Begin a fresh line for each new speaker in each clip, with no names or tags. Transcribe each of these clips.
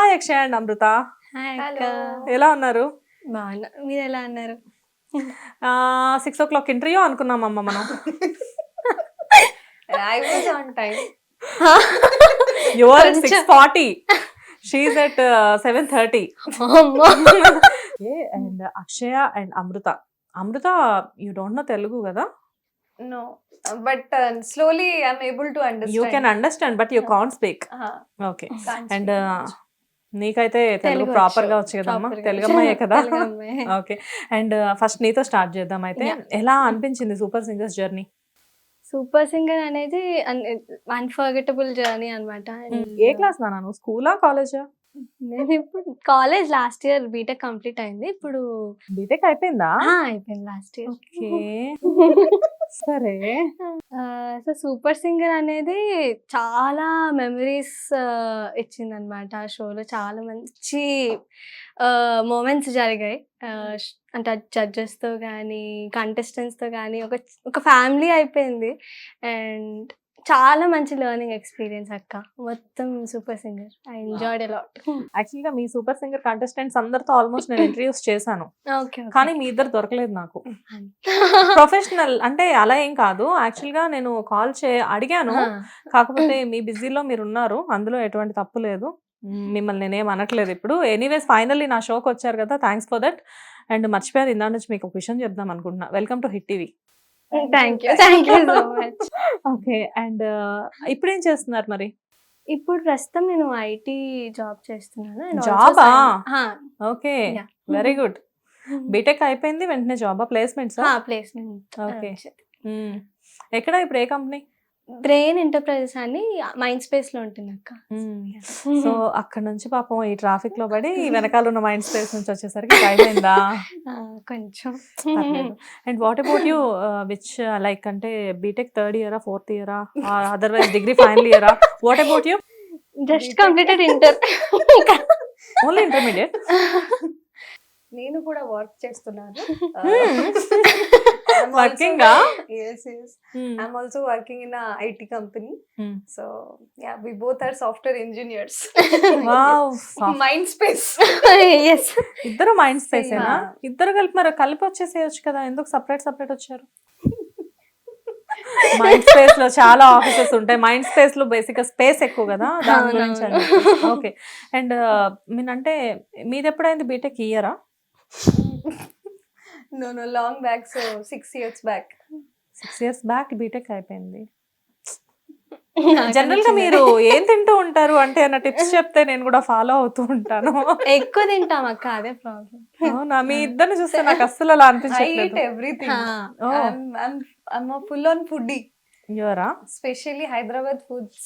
Hi Akshaya and అమృత, ఎలా ఉన్నారు?
బాగున్నా, మీరు ఎలా అన్నారు?
6 o'clock ఇంటర్వ్యూ అనుకున్నామమ్మ మనం.
I was on time.
You are at 6:40. She's at 7:30. And Akshaya and Amruta. Amruta, you don't know Telugu kada?
No, but slowly I'm able to understand.
You can understand, but you can't speak. Okay.
Can't
And
speak.
నీకైతే Telugu proper గా వచ్చు కదమ్మా, తెలుగు అమ్మాయే కదా? Okay. And first నీతో start చేద్దాం అయితే. ఎలా అనిపించింది super singers journey?
Super singer అనేది అన్ఫర్గెటబుల్ జర్నీ అనమాట.
ఏ క్లాస్ నాన్న నువ్వు, స్కూలా కాలేజా?
నేను ఇప్పుడు college last year BTech complete అయింది. ఇప్పుడు
బీటెక్ అయిపోయిందా?
అయిపోయింది లాస్ట్ ఇయర్.
ఓకే సరే.
సో సూపర్ సింగర్ అనేది చాలా మెమరీస్ ఇచ్చింది అనమాట. ఆ షోలో చాలా మంచి మూమెంట్స్ జరిగాయి. అంటే జడ్జెస్తో కానీ కంటెస్టెంట్స్తో కానీ ఒక ఫ్యామిలీ అయిపోయింది. అండ్ చాలా మంచి లెర్నింగ్ ఎక్స్పీరియన్స్ అక్క. మొత్తం super singer I enjoyed a lot.
Actual గా మీ సూపర్ సింగర్ కంటెస్టెంట్స్ అందరితో ఆల్మోస్ట్ నేను ఇంటర్వ్యూస్ చేశాను, కానీ మీ ఇద్దరు దొరకలేదు నాకు. ప్రొఫెషనల్ అంటే అలా ఏం కాదు, యాక్చువల్ గా నేను కాల్ అడిగాను, కాకపోతే మీ బిజీలో మీరు ఉన్నారు, అందులో ఎటువంటి తప్పు లేదు, మిమ్మల్ని నేనేం అనట్లేదు ఇప్పుడు. ఎనీవేస్ ఫైనల్లీ నా షోకి వచ్చారు కదా, థ్యాంక్స్ ఫర్ దట్. అండ్ మర్చిపోయారు ఇందా నుంచి మీకు ఒక విషయం చెప్దాం అనుకుంటున్నా. Welcome to hit TV.
Thank you so much.
Okay. And ఇప్పుడు ఏం చేస్తున్నారు మరి?
ఇప్పుడు ప్రస్తుతం నేను ఐటీ జాబ్ చేస్తున్నాను.
జాబా? Okay, very good. బీటెక్ అయిపోయింది వెంటనే జాబా? ప్లేస్మెంట్స్?
ప్లేస్మెంట్.
ఓకే. ఎక్కడ ఇప్పుడు, ఏ కంపెనీ?
బ్రెయిన్ ఎంటర్ప్రైజెస్ అని మైండ్ స్పేస్ లో ఉంటుంది అక్క.
సో అక్కడ నుంచి పాపం ఈ ట్రాఫిక్ లో పడి వెనకాల ఉన్న మైండ్ స్పేస్ నుంచి వచ్చేసరికి టైం అయిందా?
కొంచెం.
And what about you, which like అంటే బీటెక్ థర్డ్ ఇయరా, ఫోర్త్ ఇయరా, అదర్వైజ్ డిగ్రీ ఫైనల్ ఇయరా? What about you?
Just completed inter.
Only intermediate.
నేను కూడా వర్క్ చేస్తున్నాను.
Working?
Yes. I'm also working in a IT company. So yeah, we both are software engineers.
Wow.
Mind space.
Yes.
ఇద్దరు mind space ఏనా? ఇద్దరు కలిపి వచ్చేసేయచ్చు కదా, ఎందుకు separate వచ్చారు? మైండ్ స్పేస్ లో చాలా ఆఫీసెస్ ఉంటాయి, మైండ్ స్పేస్ లో బేసిక్ గా స్పేస్ ఎక్కువ కదా, దాని గురించి అండి. ఓకే. అండ్ మీనంటే మీది ఎప్పుడైంది బీటెక్, ఇయరా?
No, long back, so 6 years back.
6 years back BTech అయిపోయింది. జనరల్ గా మీరు ఏం తింటూ ఉంటారు అంటే అన్న టిప్స్ చెప్తే నేను కూడా ఫాలో అవుతూ ఉంటాను.
ఎక్కువ తింటాం అక్క, అదే ప్రాబ్లం.
అవునా? మీ ఇద్దరిని చూస్తే నాకు అస్సలు అలా అనిపించట్లేదు.
I eat everything. I'm a full on foodie.
You are?
Especially Hyderabad foods.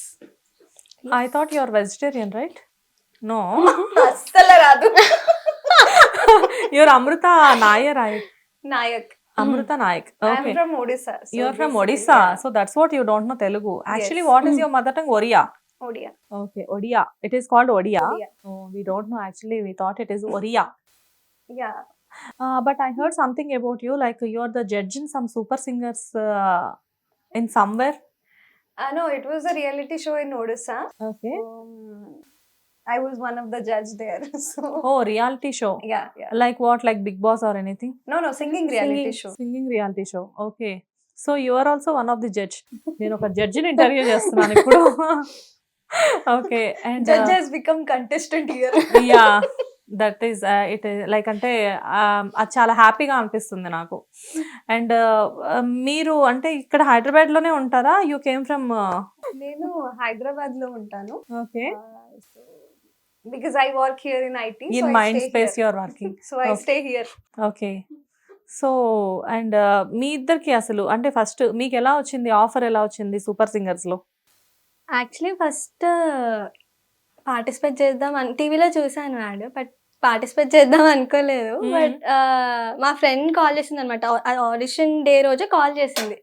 I thought you are vegetarian, right? No.
అస్సలు రాదు.
You're Amruta
Nayak.
Amruta Nayak. Okay.
I'm from Odisha. So
you're from Odisha. Yeah. So that's what you don't know Telugu. Actually, yes. What is your mother tongue? Odia.
Odia.
Okay, Odia. It is called Odia.
Odia.
Oh, we don't know actually. We thought it is Oriya.
Yeah.
But I heard something about you, like you're the judge in some super singers in somewhere.
No, it was a reality show in Odisha.
Okay.
I was one of the judge there. So.
Oh, reality show.
Yeah.
Like what? Like Big Boss or anything?
No, singing reality show.
Singing reality show. Okay. So you are also one of the judge. నేను ఒక జడ్జిని interview చేస్తున్నాను ఇప్పుడు. Okay. And
judge has become contestant here.
Yeah. That is it like అంటే అది చాలా హ్యాపీగా అనిపిస్తుంది నాకు. అండ్ మీరు అంటే ఇక్కడ హైదరాబాద్ లోనే ఉంటారా? You came from?
నేను హైదరాబాద్ లో ఉంటాను.
Okay.
Because I work here in IT.
In mind space you are working.
So I stay here.
Okay. So and మీ ఇద్దరికి అసలు అంటే ఫస్ట్ మీకు ఎలా వచ్చింది ఆఫర్, ఎలా వచ్చింది సూపర్ సింగర్స్ లో?
యాక్చువల్లీ ఫస్ట్ పార్టిసిపేట్ చేద్దాం అని టీవీలో చూసాను యాడ్, బట్ పార్టిసిపేట్ చేద్దాం అనుకోలేదు. బట్ మా ఫ్రెండ్ కాల్ చేసింది అనమాట, ఆడిషన్ డే రోజే కాల్ చేసింది,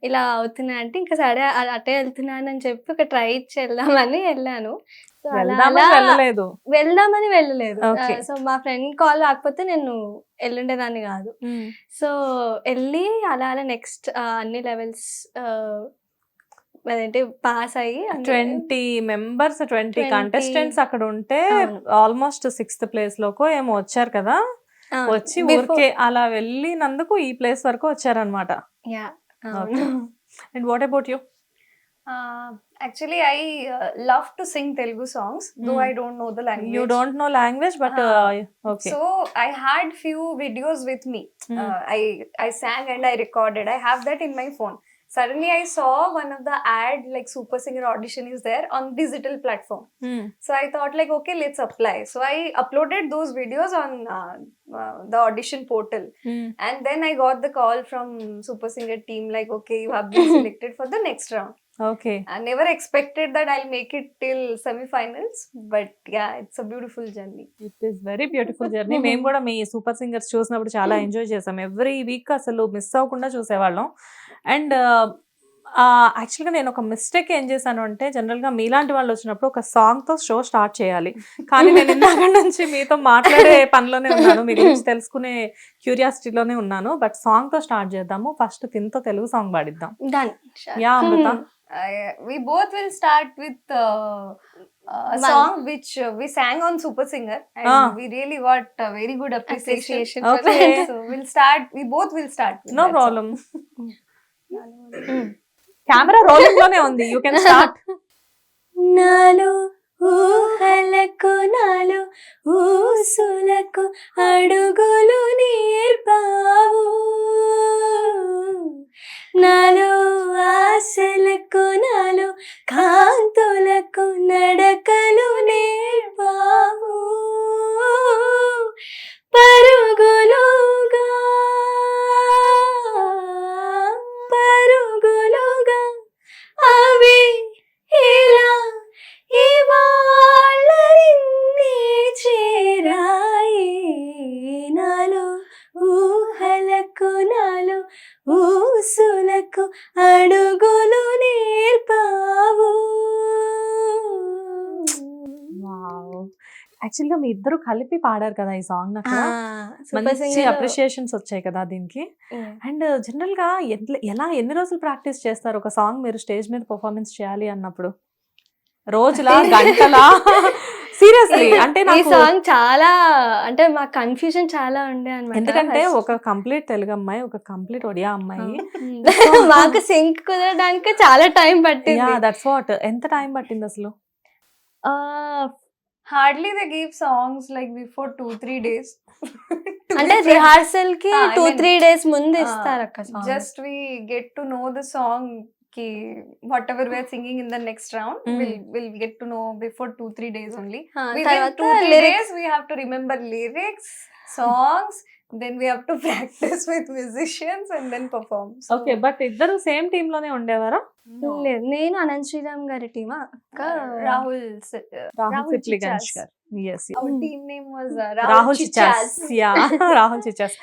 ఇలా అవుతున్నా అంటే ఇంకా సరే అటే వెళ్తున్నాను అని చెప్పి ఒక ట్రై ఇచ్చి వెళ్దామని వెళ్ళాను. వెళ్దామని వెళ్ళలేదు. సో మా ఫ్రెండ్ కాల్ రాకపోతే నేను వెళ్ళుండేదాన్ని కాదు. సో వెళ్ళి అలా నెక్స్ట్ అన్ని లెవెల్స్ అదేంటి పాస్ అయ్యి
20 మెంబర్స్ 20 కంటెస్టెంట్స్ అక్కడ ఉంటే
అవును.
ఆల్మోస్ట్ 6th ప్లేస్ లోకో ఏమో వచ్చారు కదా, వచ్చి ఊరికే అలా వెళ్ళినందుకు ఈ ప్లేస్ వరకు వచ్చారనమాట.
Yeah
and what about you?
Actually, I love to sing Telugu songs, though I don't know the language.
You don't know language, but okay.
So I had few videos with me. I sang and I recorded. I have that in my phone. Suddenly I saw one of the ad like Super Singer audition is there on digital platform. So I thought like, okay, let's apply. So I uploaded those videos on the audition portal. And then I got the call from Super Singer team like, okay, you have been selected for the next round.
Okay.
I never expected that I'll make it till semi-finals, but yeah, it's a beautiful journey.
It is very beautiful journey. మేము కూడా మీ super singers చూసినప్పుడు చాలా enjoy చేసాం. Every week అసలు miss అవ్వకుండా చూసేవాళ్ళం. And యాక్చువల్గా నేను ఒక మిస్టేక్ ఏం చేశాను అంటే, జనరల్గా మీలాంటి వాళ్ళు వచ్చినప్పుడు ఒక సాంగ్తో షో స్టార్ట్ చేయాలి. కానీ నేను ఇందాక నుంచి మీతో మాట్లాడే పనిలోనే ఉన్నాను, మీ గురించి తెలుసుకునే క్యూరియాసిటీలోనే ఉన్నాను. బట్ సాంగ్తో స్టార్ట్ చేద్దాము. ఫస్ట్ తినతో తెలుగు సాంగ్ పాడిద్దాం.
Done.
Yeah Amrita.
We both will start with a song which we sang on Super Singer, and we really got very good appreciation for
Okay.
that. So we'll start. We both will start. With
no
that
problem. Camera rolling లోనే ఉంది. You can start.
నాలో ఊహలకు నాలో ఊసులకు అడుగులు నేర్పావు, నాలో ఆశలకు నాలో కాంతులకు నడకలు నేర్పావు, పరుగులుగా పరుగులుగా అవి ఇలా ఇవాళ నిన్నే చేరాయి, నాలో ఊహలకు నాలో ఊసులకు అడుగులు నేర్పావు.
యాక్చువల్గా మీ ఇద్దరు కలిపి పాడారు కదా ఈ సాంగ్. నాకు మంచి అప్రిషియేషన్స్ వచ్చాయి కదా దీనికి. అండ్ జనరల్ గా ఎలా ఎన్ని రోజులు ప్రాక్టీస్ చేస్తారు ఒక సాంగ్ మీరు స్టేజ్ మీద పర్ఫార్మెన్స్ చేయాలి అన్నప్పుడు? రోజులా, గంటలా? సీరియస్లీ అంటే
ఈ
నాకు
సాంగ్ చాలా అంటే మాకు కన్ఫ్యూజన్ చాలా ఉండే అన్నమాట.
ఎందుకంటే ఒక కంప్లీట్ తెలుగు అమ్మాయి, ఒక కంప్లీట్ ఒడియా అమ్మాయి,
మాకు సింక్ కుదరడానికి చాలా టైం పట్టింది.
That's what. ఎంత టైం పట్టింది అసలు?
Hardly they give songs like before 2-3 days.
అంటే రిహార్సల్ కి
I mean,
2-3 days ముందు ఇస్తారు అక్క song.
Just we get to know the song. Ki whatever we are singing in the next round, we'll get to know before 2-3 days only. Within
తర్వాత
2-3
lyrics
days we have to remember lyrics, songs. Then we have to practice with musicians and then perform.
Okay. But ఇద్దరు same team లోనే ఉండేవారా?
లేదు, నేను అనంత్ శ్రీరామ్ గారి టీమా అక్క
Rahul
Rahul Sipligunj గారు. Yes, yes.
Our team name was
Rahul చిచాస్. Yeah Rahul Chichas.